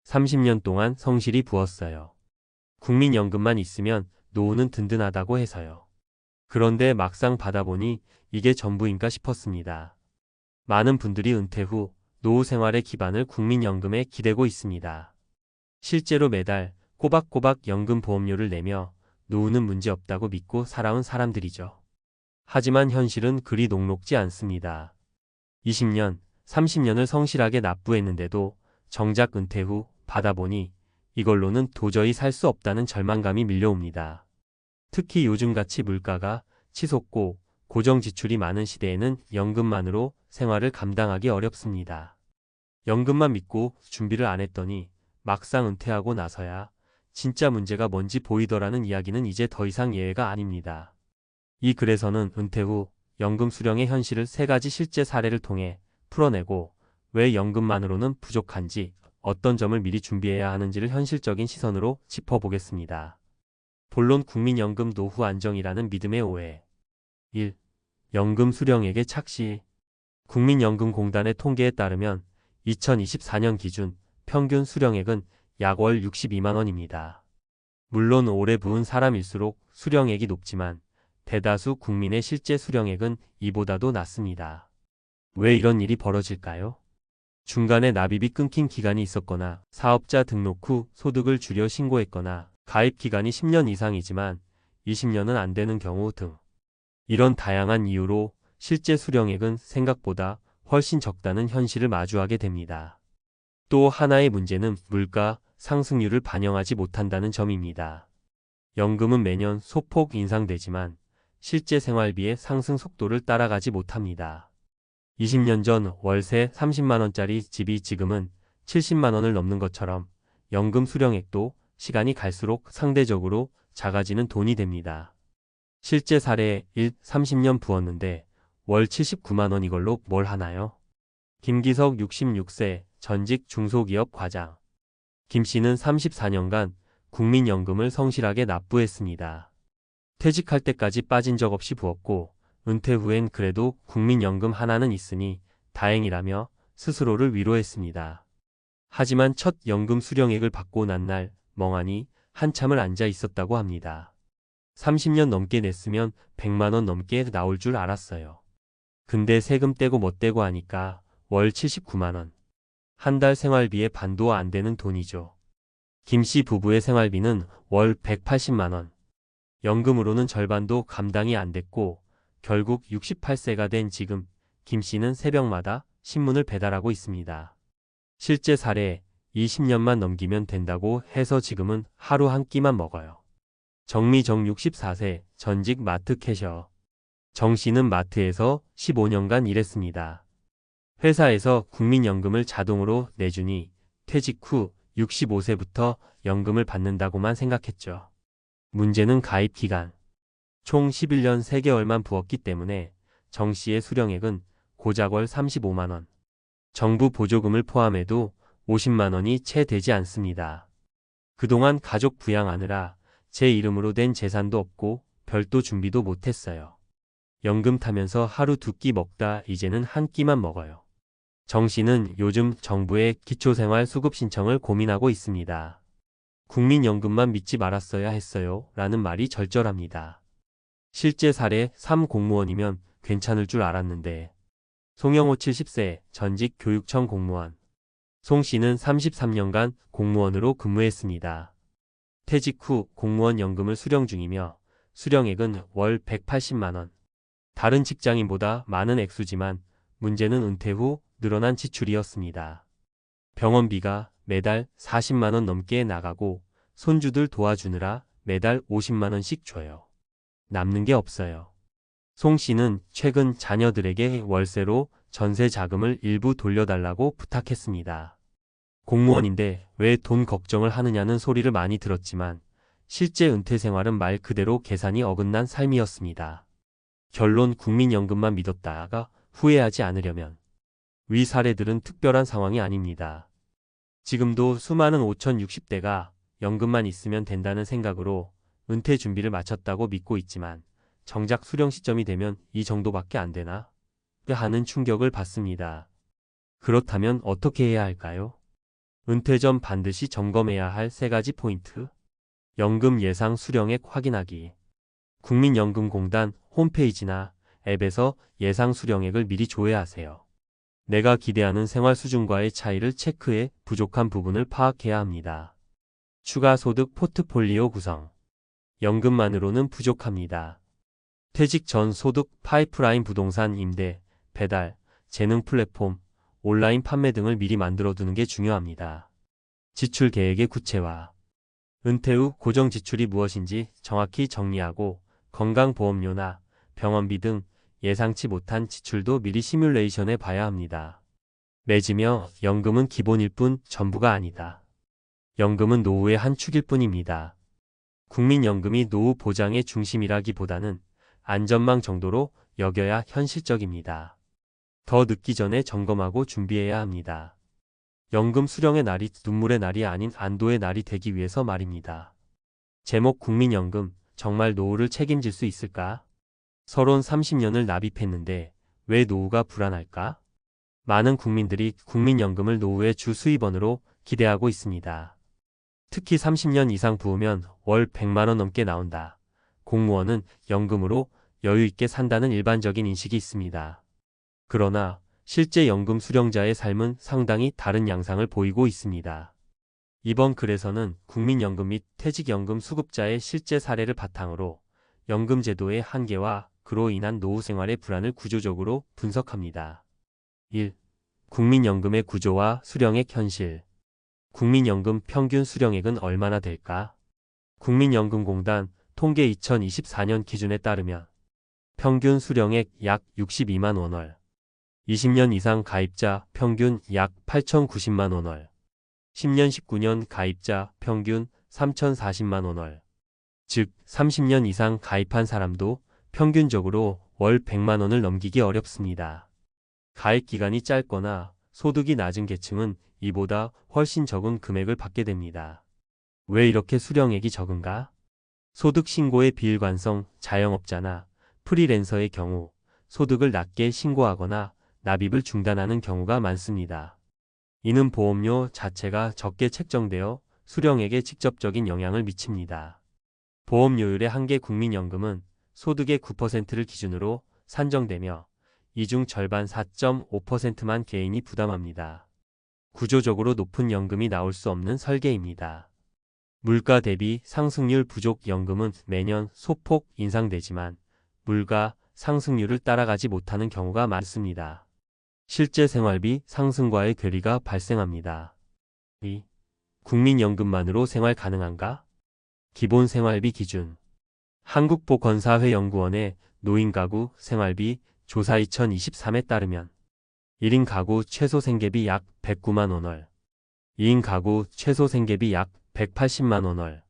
30년 동안 성실히 부었어요. 국민연금만 있으면 노후는 든든하다고 해서요. 그런데 막상 받아보니 이게 전부인가 싶었습니다. 많은 분들이 은퇴 후 노후 생활의 기반을 국민연금에 기대고 있습니다. 실제로 매달 꼬박꼬박 연금보험료를 내며 노후는 문제없다고 믿고 살아온 사람들이죠. 하지만 현실은 그리 녹록지 않습니다. 20년, 30년을 성실하게 납부했는데도 정작 은퇴 후 받아보니 이걸로는 도저히 살 수 없다는 절망감이 밀려옵니다. 특히 요즘같이 물가가 치솟고 고정 지출이 많은 시대에는 연금만으로 생활을 감당하기 어렵습니다. 연금만 믿고 준비를 안 했더니 막상 은퇴하고 나서야 진짜 문제가 뭔지 보이더라는 이야기는 이제 더 이상 예외가 아닙니다. 이 글에서는 은퇴 후 연금 수령의 현실을 3가지 실제 사례를 통해 풀어내고 왜 연금만으로는 부족한지 어떤 점을 미리 준비해야 하는지를 현실적인 시선으로 짚어보겠습니다. 본론 국민연금 노후 안정이라는 믿음의 오해. 1. 연금 수령액의 착시. 국민연금공단의 통계에 따르면 2024년 기준 평균 수령액은 약 월 62만 원입니다. 물론 오래 부은 사람일수록 수령액이 높지만 대다수 국민의 실제 수령액은 이보다도 낮습니다. 왜 이런 일이 벌어질까요? 중간에 납입이 끊긴 기간이 있었거나 사업자 등록 후 소득을 줄여 신고했거나 가입 기간이 10년 이상이지만 20년은 안 되는 경우 등 이런 다양한 이유로 실제 수령액은 생각보다 훨씬 적다는 현실을 마주하게 됩니다. 또 하나의 문제는 물가 상승률을 반영하지 못한다는 점입니다. 연금은 매년 소폭 인상되지만 실제 생활비의 상승 속도를 따라가지 못합니다. 20년 전 월세 30만 원짜리 집이 지금은 70만 원을 넘는 것처럼 연금 수령액도 시간이 갈수록 상대적으로 작아지는 돈이 됩니다. 실제 사례에 30년 부었는데 월 79만 원 이걸로 뭘 하나요? 김기석 66세 전직 중소기업 과장. 김 씨는 34년간 국민연금을 성실하게 납부했습니다. 퇴직할 때까지 빠진 적 없이 부었고 은퇴 후엔 그래도 국민연금 하나는 있으니 다행이라며 스스로를 위로했습니다. 하지만 첫 연금 수령액을 받고 난 날 멍하니 한참을 앉아 있었다고 합니다. 30년 넘게 냈으면 100만 원 넘게 나올 줄 알았어요. 근데 세금 떼고 뭐 떼고 하니까 월 79만 원. 한 달 생활비의 반도 안 되는 돈이죠. 김 씨 부부의 생활비는 월 180만 원. 연금으로는 절반도 감당이 안 됐고 결국 68세가 된 지금 김 씨는 새벽마다 신문을 배달하고 있습니다. 실제 사례 20년만 넘기면 된다고 해서 지금은 하루 한 끼만 먹어요. 정미정 64세 전직 마트 캐셔. 정 씨는 마트에서 15년간 일했습니다. 회사에서 국민연금을 자동으로 내주니 퇴직 후 65세부터 연금을 받는다고만 생각했죠. 문제는 가입 기간. 총 11년 3개월만 부었기 때문에 정 씨의 수령액은 고작 월 35만 원. 정부 보조금을 포함해도 50만 원이 채 되지 않습니다. 그동안 가족 부양하느라 제 이름으로 된 재산도 없고 별도 준비도 못했어요. 연금 타면서 하루 2끼 먹다 이제는 한 끼만 먹어요. 정 씨는 요즘 정부의 기초생활 수급 신청을 고민하고 있습니다. 국민연금만 믿지 말았어야 했어요 라는 말이 절절합니다. 실제 사례 3 공무원이면 괜찮을 줄 알았는데 송영호 70세 전직 교육청 공무원. 송 씨는 33년간 공무원으로 근무했습니다. 퇴직 후 공무원 연금을 수령 중이며 수령액은 월 180만 원. 다른 직장인보다 많은 액수지만 문제는 은퇴 후 늘어난 지출이었습니다. 병원비가 매달 40만 원 넘게 나가고 손주들 도와주느라 매달 50만 원씩 줘요. 남는 게 없어요. 송 씨는 최근 자녀들에게 월세로 전세 자금을 일부 돌려달라고 부탁했습니다. 공무원인데 왜 돈 걱정을 하느냐는 소리를 많이 들었지만 실제 은퇴 생활은 말 그대로 계산이 어긋난 삶이었습니다. 결론 국민연금만 믿었다가 후회하지 않으려면 위 사례들은 특별한 상황이 아닙니다. 지금도 수많은 5060대가 연금만 있으면 된다는 생각으로 은퇴 준비를 마쳤다고 믿고 있지만 정작 수령 시점이 되면 이 정도밖에 안 되나? 하는 충격을 받습니다. 그렇다면 어떻게 해야 할까요? 은퇴 전 반드시 점검해야 할 3가지 포인트. 연금 예상 수령액 확인하기. 국민연금공단 홈페이지나 앱에서 예상 수령액을 미리 조회하세요. 내가 기대하는 생활 수준과의 차이를 체크해 부족한 부분을 파악해야 합니다. 추가 소득 포트폴리오 구성. 연금만으로는 부족합니다. 퇴직 전 소득 파이프라인 부동산 임대, 배달, 재능 플랫폼, 온라인 판매 등을 미리 만들어 두는 게 중요합니다. 지출 계획의 구체화. 은퇴 후 고정 지출이 무엇인지 정확히 정리하고 건강보험료나 병원비 등 예상치 못한 지출도 미리 시뮬레이션해 봐야 합니다. 매지며 연금은 기본일 뿐 전부가 아니다. 연금은 노후의 한 축일 뿐입니다. 국민연금이 노후 보장의 중심이라기보다는 안전망 정도로 여겨야 현실적입니다. 더 늦기 전에 점검하고 준비해야 합니다. 연금 수령의 날이 눈물의 날이 아닌 안도의 날이 되기 위해서 말입니다. 제목 국민연금, 정말 노후를 책임질 수 있을까? 서론 30년을 납입했는데 왜 노후가 불안할까? 많은 국민들이 국민연금을 노후의 주 수입원으로 기대하고 있습니다. 특히 30년 이상 부으면 월 100만 원 넘게 나온다. 공무원은 연금으로 여유 있게 산다는 일반적인 인식이 있습니다. 그러나 실제 연금 수령자의 삶은 상당히 다른 양상을 보이고 있습니다. 이번 글에서는 국민연금 및 퇴직연금 수급자의 실제 사례를 바탕으로 연금 제도의 한계와 그로 인한 노후 생활의 불안을 구조적으로 분석합니다. 1. 국민연금의 구조와 수령액 현실. 국민연금 평균 수령액은 얼마나 될까? 국민연금공단 통계 2024년 기준에 따르면 평균 수령액 약 62만 원월, 20년 이상 가입자 평균 약 8,090만 원월, 10년 19년 가입자 평균 3,040만 원월, 즉 30년 이상 가입한 사람도 평균적으로 월 100만 원을 넘기기 어렵습니다. 가입 기간이 짧거나 소득이 낮은 계층은 이보다 훨씬 적은 금액을 받게 됩니다. 왜 이렇게 수령액이 적은가? 소득 신고의 비일관성, 자영업자나 프리랜서의 경우 소득을 낮게 신고하거나 납입을 중단하는 경우가 많습니다. 이는 보험료 자체가 적게 책정되어 수령액에 직접적인 영향을 미칩니다. 보험료율의 한계 국민연금은 소득의 9%를 기준으로 산정되며 이 중 절반 4.5%만 개인이 부담합니다. 구조적으로 높은 연금이 나올 수 없는 설계입니다. 물가 대비 상승률 부족 연금은 매년 소폭 인상되지만 물가 상승률을 따라가지 못하는 경우가 많습니다. 실제 생활비 상승과의 괴리가 발생합니다. 2. 국민연금만으로 생활 가능한가? 기본 생활비 기준. 한국보건사회연구원의 노인가구 생활비 조사 2023에 따르면 1인 가구 최소 생계비 약 109만 원월, 2인 가구 최소 생계비 약 180만 원월.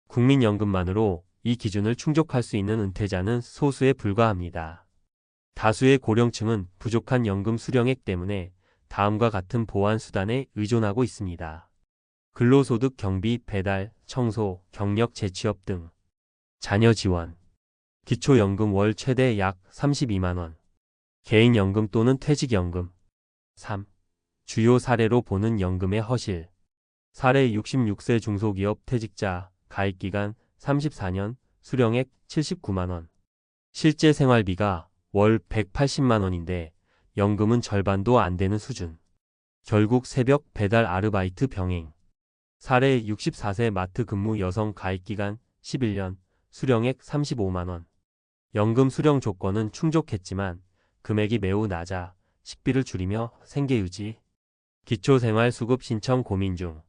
국민연금만으로 이 기준을 충족할 수 있는 은퇴자는 소수에 불과합니다. 다수의 고령층은 부족한 연금 수령액 때문에 다음과 같은 보완 수단에 의존하고 있습니다. 근로소득 경비, 배달, 청소, 경력 재취업 등. 자녀 지원. 기초연금 월 최대 약 32만 원. 개인연금 또는 퇴직연금. 3. 주요 사례로 보는 연금의 허실. 사례 66세 중소기업 퇴직자, 가입기간 34년, 수령액 79만 원. 실제 생활비가 월 180만 원인데 연금은 절반도 안 되는 수준. 결국 새벽 배달 아르바이트 병행. 사례 64세 마트 근무 여성 가입기간 11년, 수령액 35만 원. 연금 수령 조건은 충족했지만 금액이 매우 낮아 식비를 줄이며 생계 유지. 기초생활수급 신청 고민 중.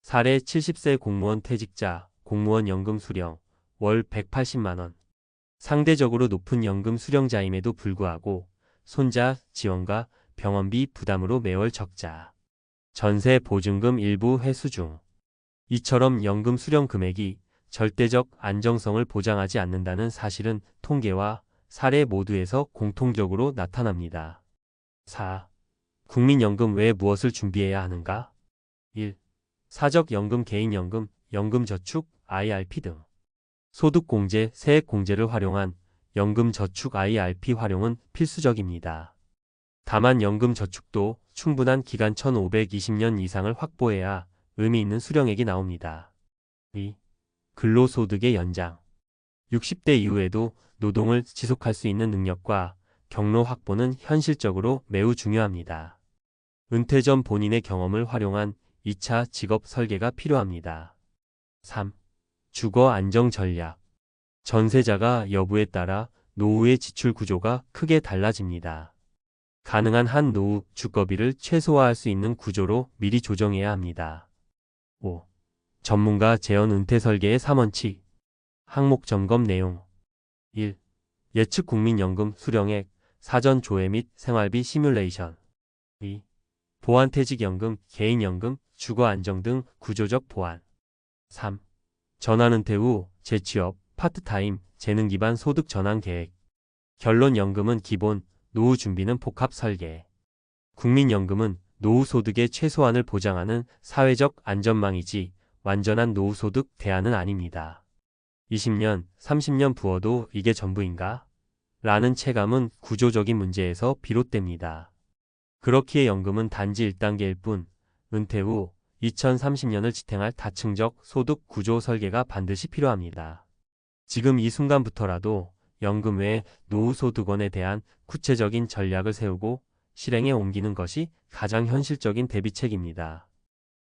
사례 70세 공무원 퇴직자, 공무원 연금 수령, 월 180만 원. 상대적으로 높은 연금 수령자임에도 불구하고 손자 지원과 병원비 부담으로 매월 적자. 전세 보증금 일부 회수 중. 이처럼 연금 수령 금액이 절대적 안정성을 보장하지 않는다는 사실은 통계와 사례 모두에서 공통적으로 나타납니다. 4. 국민연금 외에 무엇을 준비해야 하는가? 1. 사적연금, 개인연금, 연금저축, IRP 등. 소득공제, 세액공제를 활용한 연금저축 IRP 활용은 필수적입니다. 다만 연금저축도 충분한 기간 1520년 이상을 확보해야 의미 있는 수령액이 나옵니다. 2. 근로소득의 연장. 60대 이후에도 노동을 지속할 수 있는 능력과 경로 확보는 현실적으로 매우 중요합니다. 은퇴 전 본인의 경험을 활용한 2차 직업 설계가 필요합니다. 3. 주거 안정 전략. 전세자가 여부에 따라 노후의 지출 구조가 크게 달라집니다. 가능한 한 노후 주거비를 최소화할 수 있는 구조로 미리 조정해야 합니다. 5. 전문가 재원 은퇴 설계의 3원칙. 항목 점검 내용. 1. 예측 국민연금 수령액, 사전 조회 및 생활비 시뮬레이션. 2. 보완퇴직연금, 개인연금, 주거안정 등 구조적 보완. 3. 전환은퇴 후 재취업, 파트타임, 재능 기반 소득 전환 계획. 결론 연금은 기본, 노후 준비는 복합 설계. 국민연금은 노후 소득의 최소한을 보장하는 사회적 안전망이지 완전한 노후 소득 대안은 아닙니다. 20년, 30년 부어도 이게 전부인가? 라는 체감은 구조적인 문제에서 비롯됩니다. 그렇기에 연금은 단지 1단계일 뿐, 은퇴 후 2030년을 지탱할 다층적 소득 구조 설계가 반드시 필요합니다. 지금 이 순간부터라도 연금 외 노후소득원에 대한 구체적인 전략을 세우고 실행에 옮기는 것이 가장 현실적인 대비책입니다.